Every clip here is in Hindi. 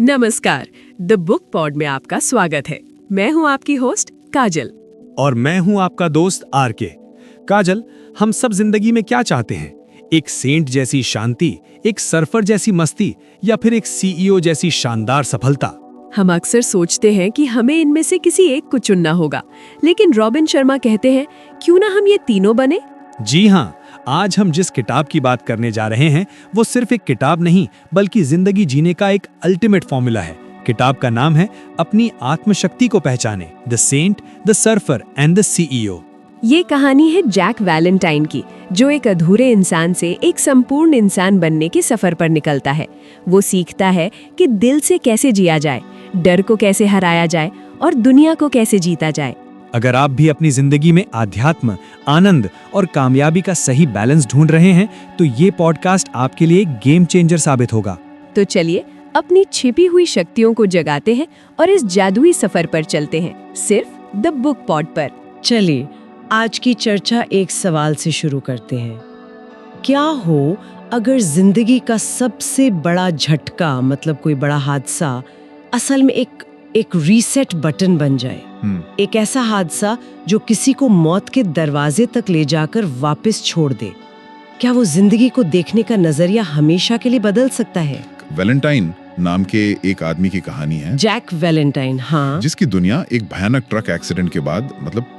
नमस्कार, द बुक पॉड में आपका स्वागत है। मैं हूं आपकी होस्ट काजल। और मैं हूं आपका दोस्त आरके। काजल, हम सब जिंदगी में क्या चाहते हैं? एक सेंट जैसी शांति, एक सर्फर जैसी मस्ती, या फिर एक सीईओ जैसी शानदार सफलता? हम अक्सर सोचते हैं कि हमें इनमें से किसी एक को चुनना होगा, लेकिन रॉबिन शर्मा कहते हैं, क्यों ना हम ये तीनों बने? जी हाँ, आज हम जिस किताब की बात करने जा रहे हैं वो सिर्फ एक किताब नहीं, बल्कि जिंदगी जीने का एक अल्टीमेट फॉर्मूला है। किताब का नाम है अपनी आत्मशक्ति को पहचाने, the saint, the surfer and the CEO. ये कहानी है जैक वैलेंटाइन की, जो एक अधूरे इंसान से एक संपूर्ण इंसान बनने के सफर पर निकलता है। वो सीखता है कि दिल से कैसे जिया जाए, डर को कैसे हराया जाए और दुनिया को कैसे जीता जाए। अगर आप भी अपनी जिंदगी में आध्यात्म, आनंद और कामयाबी का सही बैलेंस ढूंढ रहे हैं, तो ये पॉडकास्ट आपके लिए एक गेम चेंजर साबित होगा। तो चलिए अपनी छिपी हुई शक्तियों को जगाते हैं और इस जादुई सफर पर चलते हैं, सिर्फ द बुक पॉड पर। चलिए आज की चर्चा एक सवाल से शुरू करते हैं। क्या हो अगर जिंदगी का सबसे बड़ा झटका, मतलब कोई बड़ा हादसा, असल में एक रीसेट बटन बन जाए? एक ऐसा हादसा जो किसी को मौत के दरवाजे तक ले जाकर वापस छोड़ दे। क्या वो जिंदगी को देखने का नजरिया हमेशा के लिए बदल सकता है? वैलेंटाइन नाम के एक आदमी की कहानी है, जैक वैलेंटाइन, हाँ। जिसकी दुनिया एक भयानक ट्रक एक्सीडेंट के बाद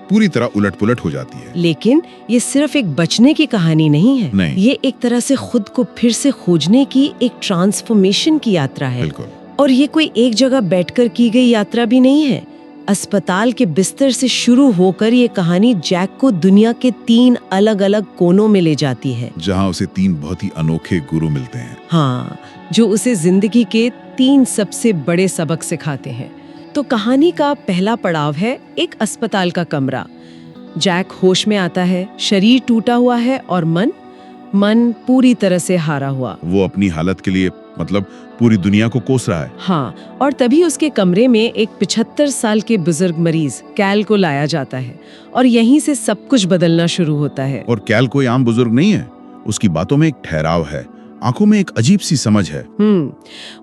पूरी तरह उलट-पुलट हो जाती है। लेकिन ये सिर्फ एक बचने की कहानी नहीं है। नहीं। ये एक तरह से खुद को फिर से खोजने की एक ट्रांसफॉर्मेशन की यात्रा है। बिल्कुल। और ये कोई एक जगह बैठकर की गई यात्रा भी नहीं है। अस्पताल के बिस्तर से शुरू होकर ये कहानी जैक को दुनिया के 3 अलग-अलग कोनों में ले जाती है, जहां उसे 3 बहुत ही अनोखे गुरु मिलते हैं। हाँ, जो उसे जिंदगी के 3 सबसे बड़े सबक सिखाते हैं। तो कहानी का पहला पड़ाव है एक अस्पताल का कमरा। जैक होश में आता है, शरीर टूटा हुआ है और मन पूरी तरह से हारा हुआ। वो अपनी हालत के लिए पूरी दुनिया को कोस रहा है। हाँ, और तभी उसके कमरे में एक 75 साल के बुजुर्ग मरीज कैल को लाया जाता है और यहीं से सब कुछ बदलना शुरू होता है। और कैल कोई आम बुजुर्ग नहीं है। उसकी बातों में एक ठहराव है, आंखों में एक अजीब सी समझ है।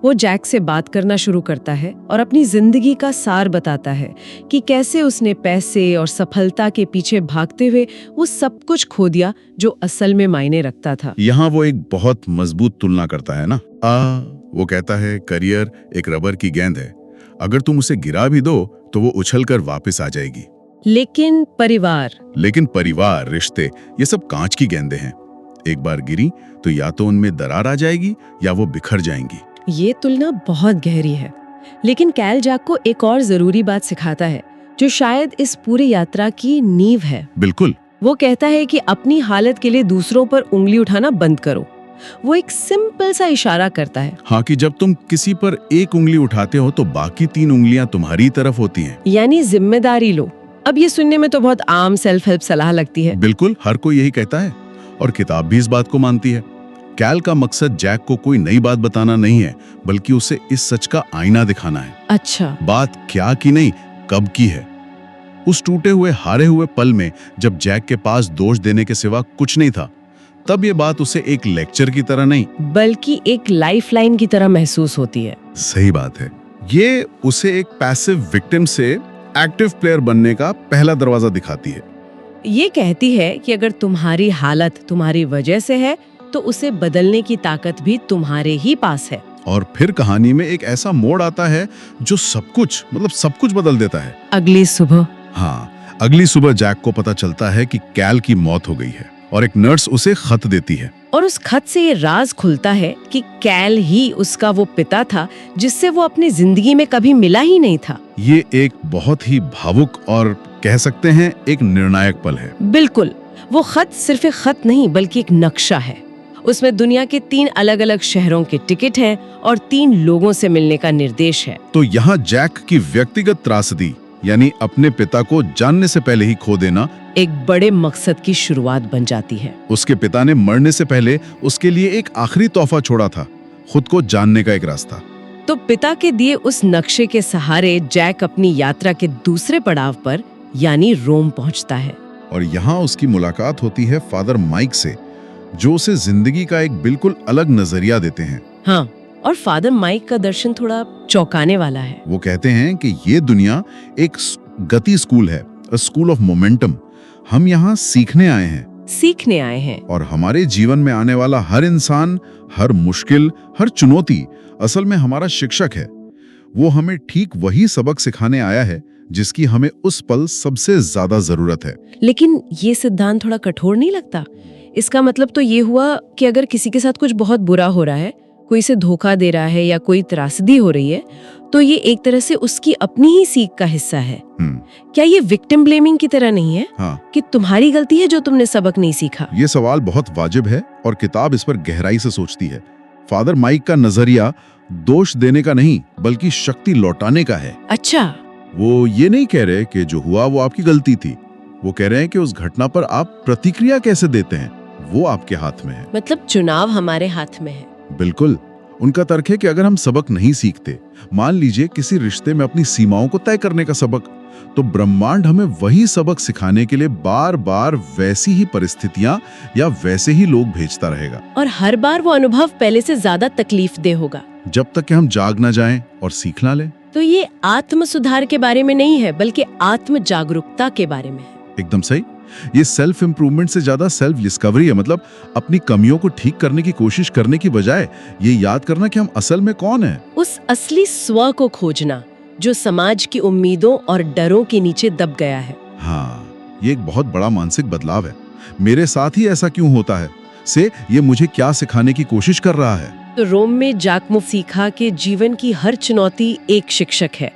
वो जैक से बात करना शुरू करता है और अपनी जिंदगी का सार बताता है कि कैसे उसने पैसे और सफलता के पीछे भागते हुए वो सब कुछ खो दिया जो असल में मायने रखता था। यहाँ वो एक बहुत मजबूत तुलना करता है ना। वो कहता है, करियर एक रबर की गेंद है, अगर तुम उसे गिरा भी दो तो वो उछलकर वापस आ जाएगी। लेकिन परिवार, रिश्ते, ये सब कांच की गेंदें हैं। एक बार गिरी तो या तो उनमें दरार आ जाएगी या वो बिखर जाएंगी। ये तुलना बहुत गहरी है, लेकिन कैल जैक को एक और जरूरी बात सिखाता है जो शायद इस पूरी यात्रा की नींव है। बिल्कुल। वो कहता है कि अपनी हालत के लिए दूसरों पर उंगली उठाना बंद करो। वो एक सिंपल सा इशारा करता है। हाँ, कि जब तुम किसी पर एक उंगली उठाते हो तो बाकी 3 उंगलियां तुम्हारी तरफ होती हैं। यानी जिम्मेदारी लो। अब ये सुनने में तो बहुत आम सेल्फ हेल्प सलाह लगती है। बिल्कुल, हर कोई यही कहता है और किताब भी इस बात को मानती है। कैल का मकसद जैक को कोई नई बात बताना नहीं है, बल्कि उसे इस सच का आईना दिखाना है। अच्छा। बात क्या की नहीं, कब की है। उस टूटे हुए, हारे हुए पल में जब जैक के पास दोष देने के सिवा कुछ नहीं था, तब ये बात उसे एक लेक्चर की तरह नहीं, बल्कि एक लाइफलाइन की तरह महसूस होती है। सही बात है। ये उसे एक पैसिव विक्टिम से एक्टिव प्लेयर बनने का पहला दरवाजा दिखाती है। ये कहती है कि अगर तुम्हारी हालत तुम्हारी वजह से है तो उसे बदलने की ताकत भी तुम्हारे ही पास है। और फिर कहानी में एक ऐसा मोड़ आता है जो सब कुछ बदल देता है। अगली सुबह। हाँ, अगली सुबह जैक को पता चलता है कि कैल की मौत हो गई है और एक नर्स उसे खत देती है। और उस खत से ये राज खुलता है कि कैल ही उसका वो पिता था जिससे वो अपनी जिंदगी में कभी मिला ही नहीं था। ये एक बहुत ही भावुक और कह सकते हैं एक निर्णायक पल है। बिल्कुल। वो खत सिर्फ एक खत नहीं बल्कि एक नक्शा है। उसमें दुनिया के 3 अलग-अलग शहरों के टिकट हैं और 3 लोगों से मिलने का निर्देश है। तो यहाँ जैक की व्यक्तिगत त्रासदी, यानी अपने पिता को जानने से पहले ही खो देना, एक बड़े मकसद की शुरुआत बन जाती है। उसके पिता ने मरने से पहले उसके लिए एक आखिरी तोहफा छोड़ा था, खुद को जानने का एक रास्ता। तो पिता के दिए उस नक्शे के सहारे जैक अपनी यात्रा के दूसरे पड़ाव पर यानी रोम पहुंचता है। और यहाँ उसकी मुलाकात होती है फादर माइक से, जो उसे जिंदगी का एक बिल्कुल अलग नजरिया देते हैं। हाँ, और फादर माइक का दर्शन थोड़ा चौंकाने वाला है। वो कहते हैं कि ये दुनिया एक गति स्कूल है, अ स्कूल ऑफ मोमेंटम। हम यहाँ सीखने आए हैं, सीखने आए हैं। और हमारे जीवन में आने वाला हर इंसान, हर मुश्किल, हर चुनौती असल में हमारा शिक्षक है। वो हमें ठीक वही सबक सिखाने आया है जिसकी हमें उस पल सबसे ज्यादा जरूरत है। लेकिन ये सिद्धांत थोड़ा कठोर नहीं लगता? इसका मतलब तो ये हुआ कि अगर किसी के साथ कुछ बहुत बुरा हो रहा है, कोई इसे धोखा दे रहा है या कोई त्रासदी हो रही है, तो ये एक तरह से उसकी अपनी ही सीख का हिस्सा है। क्या ये विक्टिम ब्लेमिंग की तरह नहीं है? हाँ, कि तुम्हारी गलती है जो तुमने सबक नहीं सीखा? ये सवाल बहुत वाजिब है और किताब इस पर गहराई से सोचती है। फादर माइक का नजरिया दोष देने का नहीं बल्कि शक्ति लौटाने का है। अच्छा, वो ये नहीं कह रहे कि जो हुआ वो आपकी गलती थी। वो कह रहे हैं कि उस घटना पर आप प्रतिक्रिया कैसे देते हैं वो आपके हाथ में है। मतलब चुनाव हमारे हाथ में है। बिल्कुल। उनका तर्क है कि अगर हम सबक नहीं सीखते, मान लीजिए किसी रिश्ते में अपनी सीमाओं को तय करने का सबक, तो ब्रह्मांड हमें वही सबक सिखाने के लिए बार बार वैसी ही परिस्थितियां या वैसे ही लोग भेजता रहेगा। और हर बार वो अनुभव पहले से ज्यादा तकलीफदेह होगा, जब तक कि हम जाग ना जाएं और सीख ना लें। तो ये आत्म सुधार के बारे में नहीं है बल्कि आत्म जागरूकता के बारे में है। एकदम सही। ये सेल्फ इंप्रूवमेंट से ज्यादा सेल्फ डिस्कवरी है। मतलब अपनी कमियों को ठीक करने की कोशिश करने की बजाय ये याद करना कि हम असल में कौन हैं। उस असली स्व को खोजना जो समाज की उम्मीदों और डरों के नीचे दब गया है। हाँ, ये एक बहुत बड़ा मानसिक बदलाव है। मेरे साथ ही ऐसा क्यों होता है से ये मुझे क्या सिखाने की कोशिश कर रहा है। तो रोम में जैक मुफ्त सीखा कि जीवन की हर चुनौती एक शिक्षक है,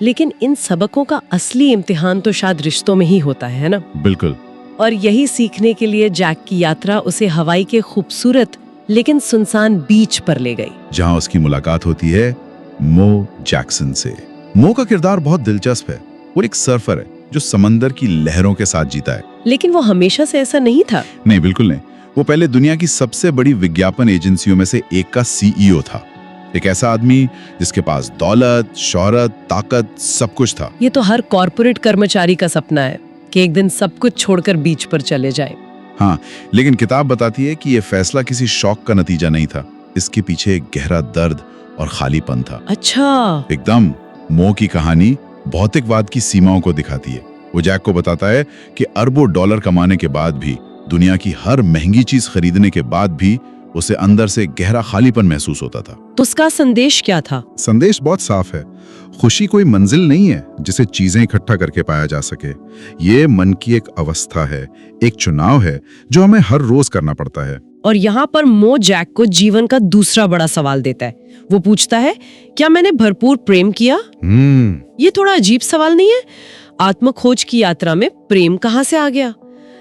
लेकिन इन सबकों का असली इम्तिहान तो शायद रिश्तों में ही होता है ना? बिल्कुल। और यही सीखने के लिए जैक की यात्रा उसे हवाई के खूबसूरत लेकिन सुनसान बीच पर ले गई, जहां उसकी मुलाकात होती है मो जैक्सन से। मो का किरदार बहुत दिलचस्प है। वो एक सर्फर है जो समंदर की लहरों के साथ जीता है। लेकिन वो हमेशा से ऐसा नहीं था। नहीं, बिल्कुल नहीं। वो पहले दुनिया की सबसे बड़ी विज्ञापन एजेंसियों में से एक का सीईओ था। एक ऐसा आदमी जिसके पास दौलत, शोहरत, ताकत सब कुछ था। ये तो हर कॉर्पोरेट कर्मचारी का सपना है कि एक दिन सब कुछ छोड़कर बीच पर चले जाए। हाँ, लेकिन किताब बताती है कि ये फैसला किसी शौक का नतीजा नहीं था। इसके पीछे एक गहरा दर्द और खालीपन था। अच्छा, एकदम। मो की कहानी भौतिकवाद की सीमाओं को दिखाती है। वो जैक को बताता है कि अरबों डॉलर कमाने के बाद भी, दुनिया की हर महंगी चीज खरीदने के बाद भी उसे अंदर से गहरा खालीपन महसूस होता था। तो उसका संदेश क्या था? संदेश बहुत साफ है। खुशी कोई मंजिल नहीं है जिसे चीजें इकट्ठा करके पाया जा सके। ये मन की एक अवस्था है, एक चुनाव है जो हमें हर रोज करना पड़ता है। और यहाँ पर मो जैक को जीवन का दूसरा बड़ा सवाल देता है। वो पूछता है, क्या मैंने भरपूर प्रेम किया? ये थोड़ा अजीब सवाल नहीं है? आत्मखोज की यात्रा में प्रेम कहाँ से आ गया?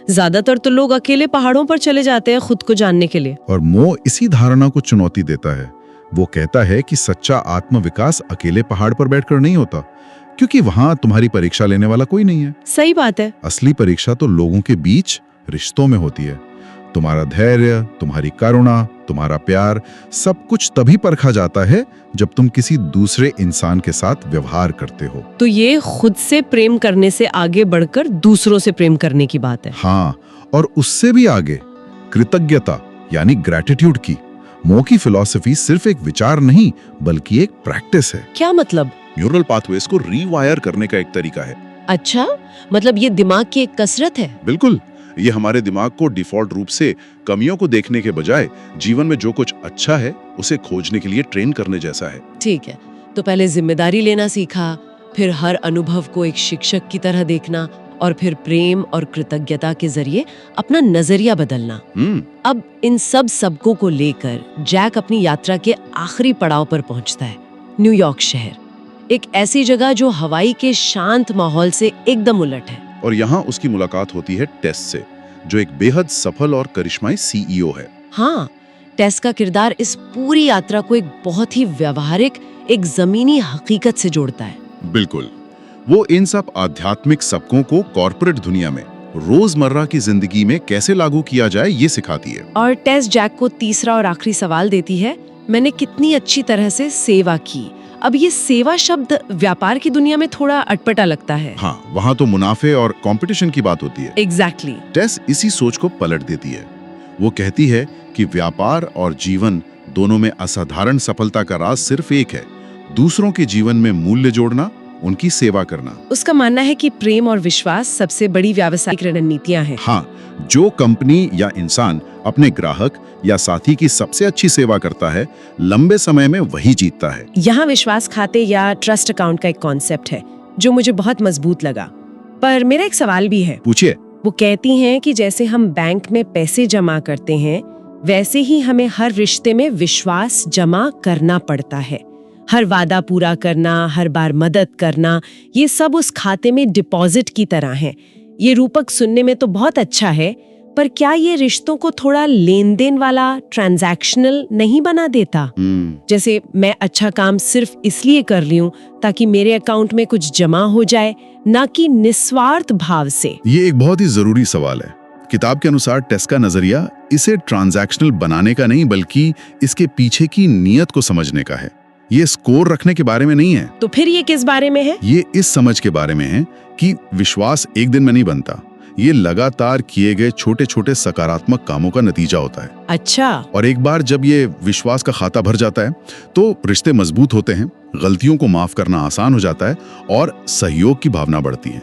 ज्यादातर तो लोग अकेले पहाड़ों पर चले जाते हैं खुद को जानने के लिए। और मो इसी धारणा को चुनौती देता है। वो कहता है कि सच्चा आत्मविकास अकेले पहाड़ पर बैठकर नहीं होता, क्योंकि वहां तुम्हारी परीक्षा लेने वाला कोई नहीं है। सही बात है। असली परीक्षा तो लोगों के बीच रिश्तों में होती है। तुम्हारा धैर्य, तुम्हारी करुणा, तुम्हारा प्यार, सब कुछ तभी परखा जाता है जब तुम किसी दूसरे इंसान के साथ व्यवहार करते हो। तो ये खुद से प्रेम करने से आगे बढ़कर दूसरों से प्रेम करने की बात है। हाँ, और उससे भी आगे कृतज्ञता यानी ग्रैटिट्यूड की। मो की फिलॉसफी सिर्फ एक विचार नहीं बल्कि एक प्रैक्टिस है। क्या मतलब? न्यूरल पाथवेज को रीवायर करने का एक तरीका है। अच्छा, मतलब ये दिमाग की एक कसरत है। बिल्कुल। ये हमारे दिमाग को डिफॉल्ट रूप से कमियों को देखने के बजाय जीवन में जो कुछ अच्छा है उसे खोजने के लिए ट्रेन करने जैसा है। ठीक है, तो पहले जिम्मेदारी लेना सीखा, फिर हर अनुभव को एक शिक्षक की तरह देखना, और फिर प्रेम और कृतज्ञता के जरिए अपना नजरिया बदलना। अब इन सब सबकों को लेकर जैक अपनी यात्रा के आखिरी पड़ाव पर पहुंचता है, न्यूयॉर्क शहर। एक ऐसी जगह जो हवाई के शांत माहौल से एकदम उलट है। और यहाँ उसकी मुलाकात होती है टेस से, जो एक बेहद सफल और करिश्माई सीईओ है। हाँ, टेस का किरदार इस पूरी यात्रा को एक बहुत ही व्यवहारिक, एक जमीनी हकीकत से जोड़ता है। बिल्कुल। वो इन सब आध्यात्मिक सबकों को कॉर्पोरेट दुनिया में रोजमर्रा की जिंदगी में कैसे लागू किया जाए ये सिखाती है। और टेस जैक को तीसरा और आखिरी सवाल देती है, मैंने कितनी अच्छी तरह से सेवा की। अब ये सेवा शब्द व्यापार की दुनिया में थोड़ा अटपटा लगता है। हाँ, वहाँ तो मुनाफे और कंपटीशन की बात होती है। एग्जैक्टली। टेस इसी सोच को पलट देती है। वो कहती है कि व्यापार और जीवन दोनों में असाधारण सफलता का राज सिर्फ एक है, दूसरों के जीवन में मूल्य जोड़ना, उनकी सेवा करना। उसका मानना है कि प्रेम और विश्वास सबसे बड़ी व्यावसायिक रणनीतियां हैं। हाँ, जो कंपनी या इंसान अपने ग्राहक या साथी की सबसे अच्छी सेवा करता है, लंबे समय में वही जीतता है। यहाँ विश्वास खाते या ट्रस्ट अकाउंट का एक कॉन्सेप्ट है जो मुझे बहुत मजबूत लगा। पर मेरा एक सवाल भी है। पूछिए। वो कहती हैं कि जैसे हम बैंक में पैसे जमा करते हैं, वैसे ही हमें हर रिश्ते में विश्वास जमा करना पड़ता है। हर वादा पूरा करना, हर बार मदद करना, ये सब उस खाते में डिपॉजिट की तरह है। ये रूपक सुनने में तो बहुत अच्छा है, पर क्या ये रिश्तों को थोड़ा लेन देन वाला, ट्रांजैक्शनल नहीं बना देता? जैसे मैं अच्छा काम सिर्फ इसलिए कर रही हूँ ताकि मेरे अकाउंट में कुछ जमा हो जाए, ना कि निस्वार्थ भाव से। ये एक बहुत ही जरूरी सवाल है। किताब के अनुसार टेस का नजरिया इसे ट्रांजैक्शनल बनाने का नहीं, बल्कि इसके पीछे की नीयत को समझने का है। ये स्कोर रखने के बारे में नहीं है। तो फिर ये किस बारे में है? ये इस समझ के बारे में है कि विश्वास एक दिन में नहीं बनता। ये लगातार किए गए छोटे छोटे सकारात्मक कामों का नतीजा होता है। अच्छा। और एक बार जब ये विश्वास का खाता भर जाता है, तो रिश्ते मजबूत होते हैं, गलतियों को माफ करना आसान हो जाता है और सहयोग की भावना बढ़ती है।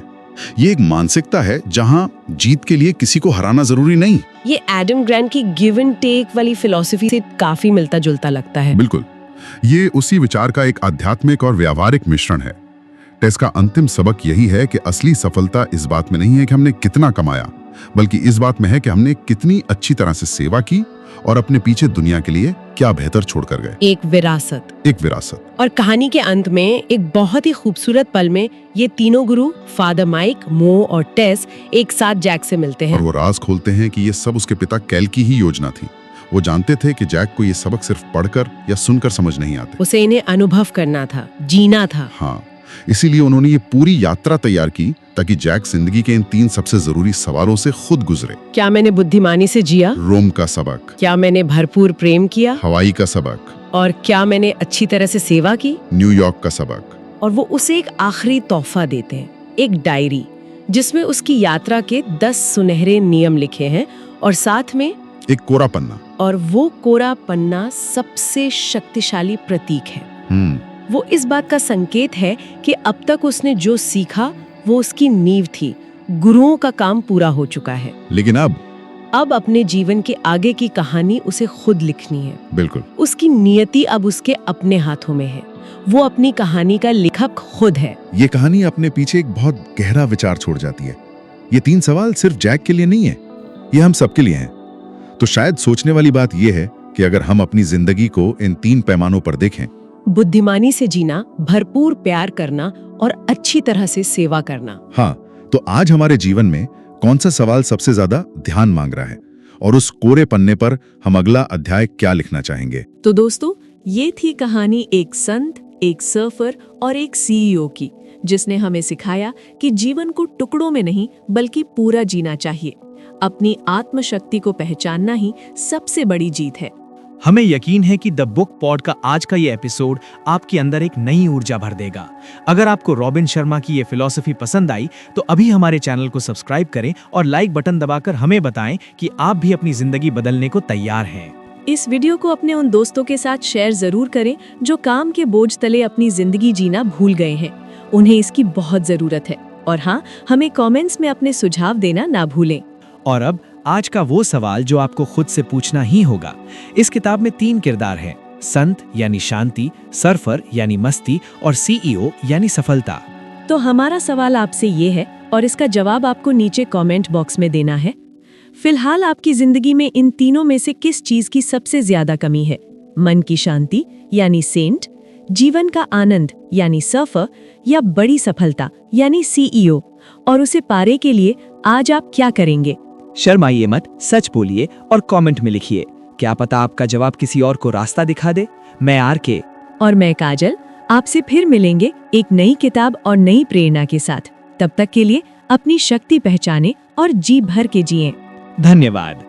ये एक मानसिकता है जहां जीत के लिए किसी को हराना जरूरी नहीं। ये एडम ग्रांट की गिव एंड टेक वाली फिलॉसफी से काफी मिलता जुलता लगता है। बिल्कुल, ये उसी विचार का एक आध्यात्मिक और व्यावहारिक मिश्रण है। टेस का अंतिम सबक यही है कि असली सफलता इस बात में नहीं है कि हमने कितना कमाया, बल्कि इस बात में है कि हमने कितनी अच्छी तरह से सेवा की और अपने पीछे दुनिया के लिए क्या बेहतर छोड़कर गए। एक विरासत। और कहानी के अंत में एक बहुत ही खूबसूरत पल में ये तीनों गुरु, फादर माइक, मो और टेस, एक साथ जैक से मिलते हैं। और वो राज खोलते हैं कि ये सब उसके पिता कैल की ही योजना थी। वो जानते थे कि जैक को ये सबक सिर्फ पढ़कर या सुनकर समझ नहीं आते। उसे इन्हें अनुभव करना था, जीना था। हाँ, इसीलिए उन्होंने ये पूरी यात्रा तैयार की ताकि जैक जिंदगी के इन 3 सबसे जरूरी सवालों से खुद गुजरे। क्या मैंने बुद्धिमानी से जिया? रोम का सबक। क्या मैंने भरपूर प्रेम किया? हवाई का सबक। और क्या मैंने अच्छी तरह से सेवा की? न्यूयॉर्क का सबक। और वो उसे एक आखिरी तोहफा देते हैं, एक डायरी जिसमें उसकी यात्रा के 10 सुनहरे नियम लिखे हैं और साथ में एक कोरा पन्ना। और वो कोरा पन्ना सबसे शक्तिशाली प्रतीक है। वो इस बात का संकेत है कि अब तक उसने जो सीखा वो उसकी नींव थी। गुरुओं का काम पूरा हो चुका है, लेकिन अब अपने जीवन के आगे की कहानी उसे खुद लिखनी है। बिल्कुल। उसकी नियति अब उसके अपने हाथों में है। वो अपनी कहानी का लेखक खुद है। ये कहानी अपने पीछे एक बहुत गहरा विचार छोड़ जाती है। ये 3 सवाल सिर्फ जैक के लिए नहीं है, ये हम सबके लिए हैं। तो शायद सोचने वाली बात यह है कि अगर हम अपनी जिंदगी को इन 3 पैमानों पर देखें, बुद्धिमानी से जीना, भरपूर प्यार करना और अच्छी तरह से सेवा करना। हाँ, तो आज हमारे जीवन में कौन सा सवाल सबसे ज्यादा ध्यान मांग रहा है और उस कोरे पन्ने पर हम अगला अध्याय क्या लिखना चाहेंगे? तो दोस्तों, ये थी कहानी एक संत, एक सर्फर और एक सीईओ की, जिसने हमें सिखाया कि जीवन को टुकड़ों में नहीं बल्कि पूरा जीना चाहिए। अपनी आत्मशक्ति को पहचानना ही सबसे बड़ी जीत है। हमें यकीन है कि द बुक पॉड का आज का ये एपिसोड आपके अंदर एक नई ऊर्जा भर देगा। अगर आपको रॉबिन शर्मा की ये फिलॉसफी पसंद आई तो अभी हमारे चैनल को सब्सक्राइब करें और लाइक बटन दबाकर हमें बताएं कि आप भी अपनी जिंदगी बदलने को तैयार हैं। इस वीडियो को अपने उन दोस्तों के साथ शेयर जरूर करें जो काम के बोझ तले अपनी जिंदगी जीना भूल गए हैं। उन्हें इसकी बहुत जरूरत है। और हाँ, हमें कमेंट्स में अपने सुझाव देना ना भूलें। और अब आज का वो सवाल जो आपको खुद से पूछना ही होगा। इस किताब में 3 किरदार हैं, संत यानी शांति, सर्फर यानी मस्ती और सीईओ यानी सफलता। तो हमारा सवाल आपसे ये है और इसका जवाब आपको नीचे कमेंट बॉक्स में देना है। फिलहाल आपकी जिंदगी में इन तीनों में से किस चीज की सबसे ज्यादा कमी है? मन की शांति यानी सेंट, जीवन का आनंद यानी सर्फर, या बड़ी सफलता यानी सीईओ? और उसे पाने के लिए आज आप क्या करेंगे? शर्माइए मत, सच बोलिए और कमेंट में लिखिए। क्या पता आपका जवाब किसी और को रास्ता दिखा दे। मैं आरके और मैं काजल आपसे फिर मिलेंगे एक नई किताब और नई प्रेरणा के साथ। तब तक के लिए अपनी शक्ति पहचानें और जी भर के जिएं। धन्यवाद।